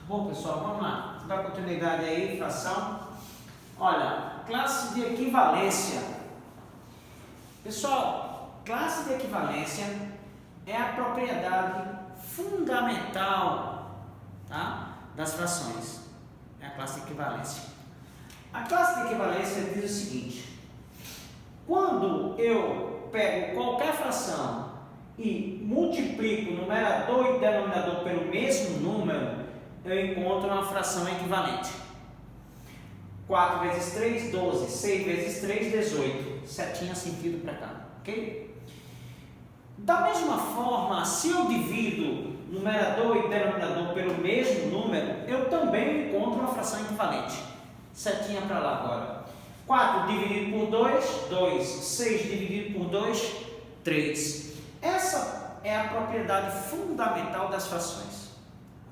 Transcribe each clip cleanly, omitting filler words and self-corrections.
Bom, pessoal, vamos lá. Dar continuidade aí, fração. Olha, classe de equivalência. Pessoal, classe de equivalência é a propriedade fundamental, tá, das frações. É a classe de equivalência. A classe de equivalência diz o seguinte: quando eu pego qualquer fração e multiplico o numerador e denominador pelo mesmo número, eu encontro uma fração equivalente. 4 vezes 3, 12. 6 vezes 3, 18. Setinha sentido para cá, ok? Da mesma forma, se eu divido numerador e denominador pelo mesmo número, eu também encontro uma fração equivalente. Setinha para lá agora. 4 dividido por 2, 2. 6 dividido por 2, 3. Essa é a propriedade fundamental das frações,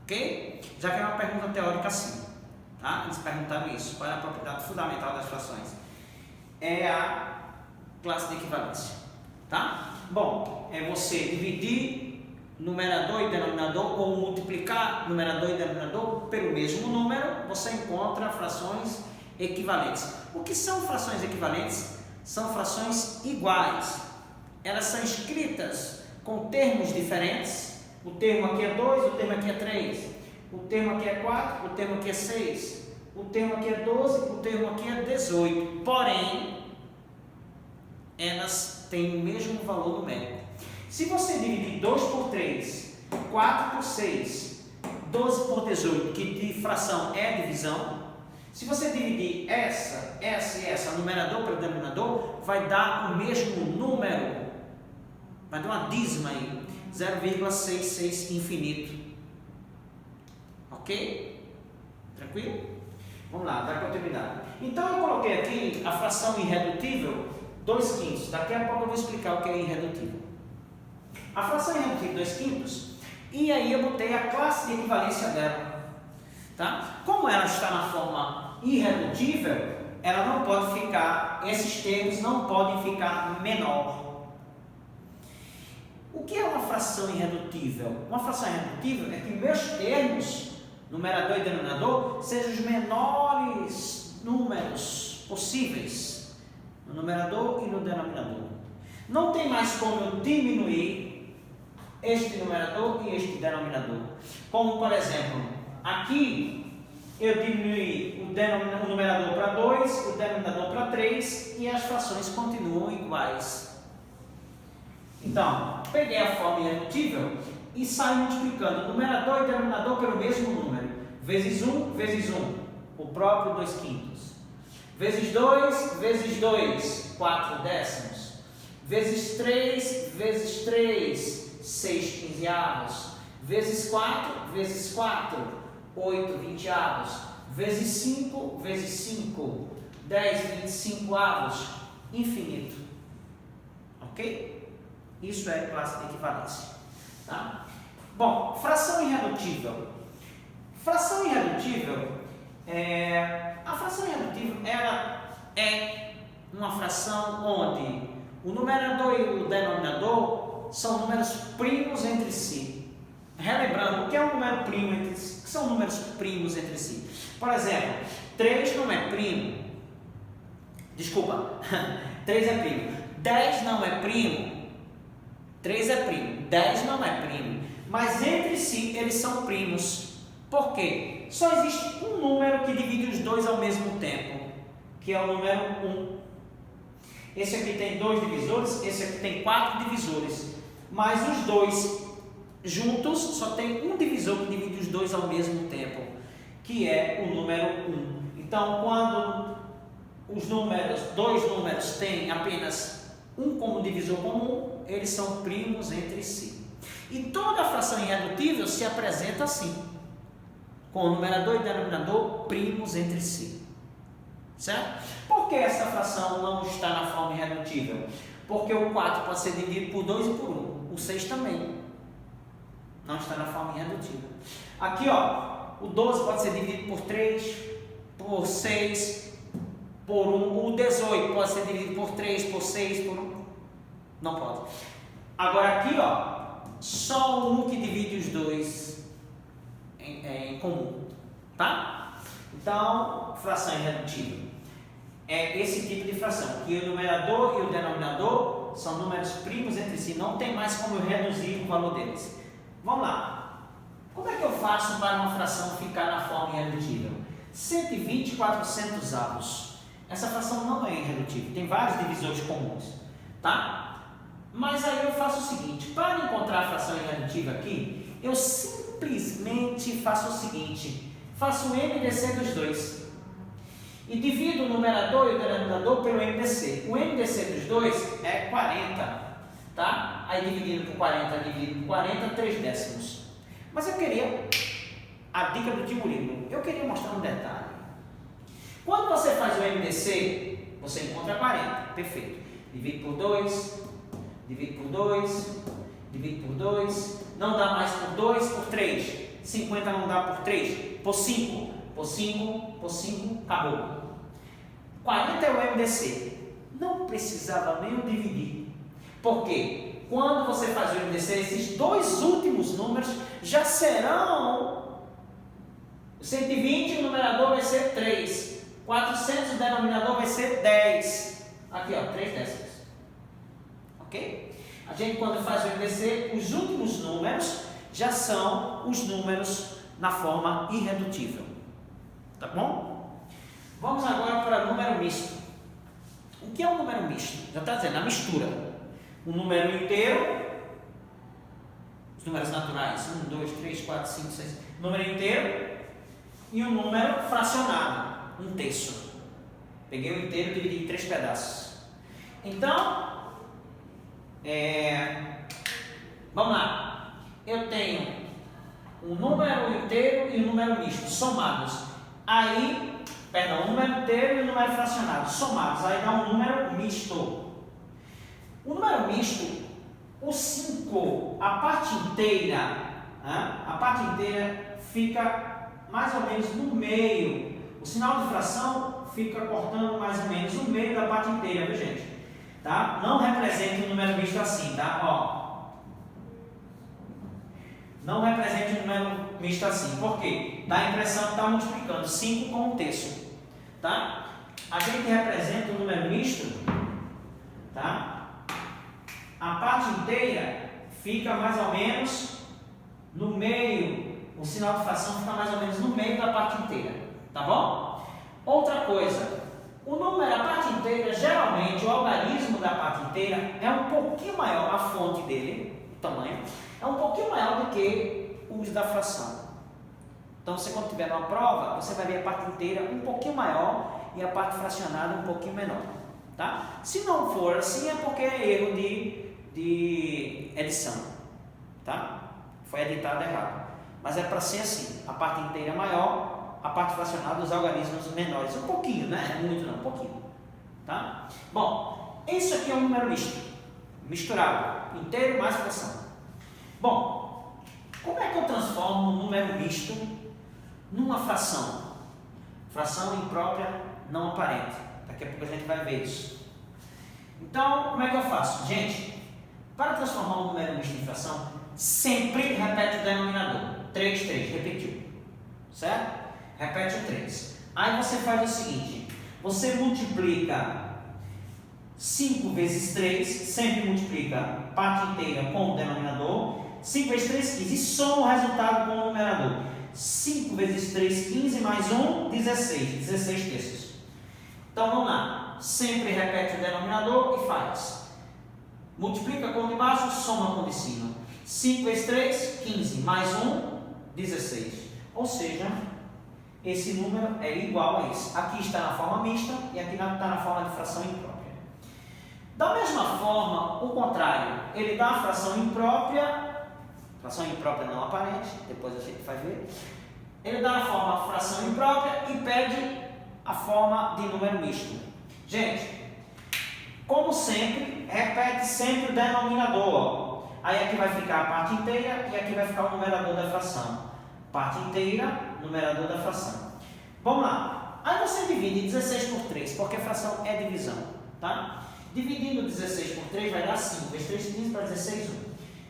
ok? Já que é uma pergunta teórica assim, tá? Eles perguntaram isso: qual é a propriedade fundamental das frações? É a classe de equivalência, tá? Bom, é você dividir numerador e denominador ou multiplicar numerador e denominador pelo mesmo número, você encontra frações equivalentes. O que são frações equivalentes? São frações iguais. Elas são escritas com termos diferentes. O termo aqui é 2, o termo aqui é 3. O termo aqui é 4, o termo aqui é 6. O termo aqui é 12, o termo aqui é 18. Porém, elas têm o mesmo valor numérico. Se você dividir 2 por 3, 4 por 6, 12 por 18, que de fração é divisão, se você dividir essa e essa, numerador pelo denominador, vai dar o mesmo número. Vai dar uma dízima aí, 0,66 infinito. Ok? Tranquilo? Vamos lá, dá continuidade. Então eu coloquei aqui a fração irredutível 2 quintos. Daqui a pouco eu vou explicar o que é irredutível. A fração irredutível 2 quintos, e aí eu botei a classe de equivalência dela. Tá? Como ela está na forma irredutível, ela não pode ficar, esses termos não podem ficar menor. O que é uma fração irredutível? Uma fração irredutível é que meus termos, numerador e denominador, sejam os menores números possíveis no numerador e no denominador. Não tem mais como eu diminuir este numerador e este denominador. Como, por exemplo, aqui eu diminui o numerador para 2, o denominador para 3 e as frações continuam iguais. Então, peguei a forma irredutível e saio multiplicando o numerador e denominador pelo mesmo número. Vezes 1, vezes 1, o próprio 2 quintos. Vezes 2, vezes 2, 4 décimos. Vezes 3, 6 quinzeavos. Vezes 4, 8 vinteavos. Vezes 5, 10 25avos. Infinito. Ok? Isso é classe de equivalência. Tá? Bom, fração irredutível. Fração irredutível, a fração irredutível ela é uma fração onde o numerador e o denominador são números primos entre si. Relembrando, o que é um número primo entre si? O que são números primos entre si? Por exemplo, 3 não é primo. Desculpa, 3 é primo. 10 não é primo. 3 é primo, 10 não é primo, mas entre si eles são primos. Por quê? Só existe um número que divide os dois ao mesmo tempo, que é o número 1. Esse aqui tem 2 divisores, esse aqui tem 4 divisores, mas os dois juntos só tem um divisor que divide os dois ao mesmo tempo, que é o número 1. Então, quando os dois números têm apenas um como divisor comum, eles são primos entre si. E toda fração irredutível se apresenta assim, com o numerador e denominador primos entre si. Certo? Por que essa fração não está na forma irredutível? Porque o 4 pode ser dividido por 2 e por 1. O 6 também não está na forma irredutível. Aqui, ó, o 12 pode ser dividido por 3, por 6, por 1. O 18 pode ser dividido por 3, por 6, por 1. Não pode. Agora aqui, ó, só um que divide os dois em comum, tá? Então, fração irredutível é esse tipo de fração, que o numerador e o denominador são números primos entre si, não tem mais como eu reduzir o valor deles. Vamos lá. Como é que eu faço para uma fração ficar na forma irredutível? 120/400. Essa fração não é irredutível, tem vários divisores comuns, tá? Mas aí eu faço o seguinte, para encontrar a fração irredutível aqui, eu simplesmente faço o seguinte, faço o MDC dos dois e divido o numerador e o denominador pelo MDC. O MDC dos dois é 40, tá? Aí dividido por 40, dividido por 40, 3 décimos. Mas eu queria, a dica do tio Murilo, eu queria mostrar um detalhe. Quando você faz o MDC, você encontra 40, perfeito. Divide por 2, divide por 2, divide por 2, não dá mais por 2, por 3. 50 não dá por 3, por 5, por 5, por 5, acabou. 40 é o MDC. Não precisava nem eu dividir. Por quê? Quando você faz o MDC, esses dois últimos números já serão 120, o numerador vai ser 3. 400, o denominador vai ser 10. Aqui, ó, 3 décimos. Ok? A gente, quando faz o MDC, os últimos números já são os números na forma irredutível. Tá bom? Vamos agora para número misto. O que é um número misto? Já está dizendo, a mistura. Um número inteiro, os números naturais, 1, 2, 3, 4, 5, 6, número inteiro, e um número fracionado, 1/3. Peguei o inteiro e dividi em 3 pedaços. Então, vamos lá. Eu tenho um número inteiro e um número misto, somados. Aí, perdão, um número inteiro e um número fracionado, somados. Aí dá um número misto. O número misto, o 5, a parte inteira fica mais ou menos no meio. O sinal de fração fica cortando mais ou menos o meio da parte inteira, viu, gente? Tá? Não representa o número misto assim, tá? Ó. Não representa o número misto assim. Por quê? Dá a impressão que está multiplicando 5 com 1/3. Tá? A gente representa o número misto, tá? A parte inteira fica mais ou menos no meio. O sinal de fração fica mais ou menos no meio da parte inteira. Tá bom? Outra coisa. O número, a parte inteira, geralmente o algarismo da parte inteira é um pouquinho maior, a fonte dele, o tamanho, é um pouquinho maior do que o uso da fração. Então, você quando tiver uma prova, você vai ver a parte inteira um pouquinho maior e a parte fracionada um pouquinho menor. Tá? Se não for assim, é porque é erro de edição. Tá? Foi editado errado. Mas é para ser assim, a parte inteira é maior, a parte fracionada dos algarismos menores. Um pouquinho, né? Não muito não, um pouquinho. Tá? Bom, isso aqui é um número misto. Misturado. Inteiro mais fração. Bom, como é que eu transformo um número misto numa fração? Fração imprópria não aparente. Daqui a pouco a gente vai ver isso. Então, como é que eu faço? Gente, para transformar um número misto em fração, sempre repete o denominador. 3, 3, repetiu. Certo? Repete o 3. Aí você faz o seguinte, você multiplica 5 vezes 3, sempre multiplica parte inteira com o denominador, 5 vezes 3, 15, e soma o resultado com o numerador. 5 vezes 3, 15, mais 1, 16, 16/3. Então vamos lá, sempre repete o denominador e faz. Multiplica com o de baixo, soma com o de cima. 5 vezes 3, 15, mais 1, 16. Ou seja, esse número é igual a esse. Aqui está na forma mista e aqui está na forma de fração imprópria. Da mesma forma, o contrário, ele dá a fração imprópria não aparente, depois a gente vai ver. Ele dá a forma fração imprópria e pede a forma de número misto. Gente, como sempre, repete sempre o denominador. Ó. Aí aqui vai ficar a parte inteira e aqui vai ficar o numerador da fração. Parte inteira, numerador da fração. Vamos lá. Aí você divide 16 por 3, porque a fração é divisão. Tá? Dividindo 16 por 3 vai dar 5. Vezes 3, 15 para 16, 1.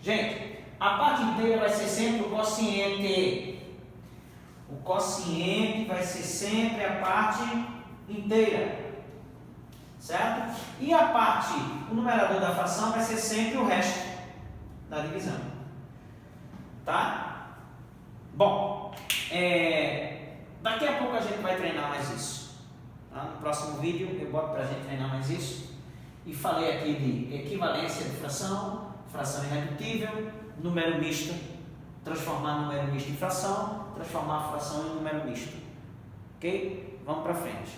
Gente, a parte inteira vai ser sempre o quociente. O quociente vai ser sempre a parte inteira, certo? E a parte, o numerador da fração vai ser sempre o resto da divisão, tá? Bom, daqui a pouco a gente vai treinar mais isso, tá? No próximo vídeo eu boto para a gente treinar mais isso. E falei aqui de equivalência de fração, fração irredutível, número misto, transformar número misto em fração, transformar a fração em número misto. Ok? Vamos para frente.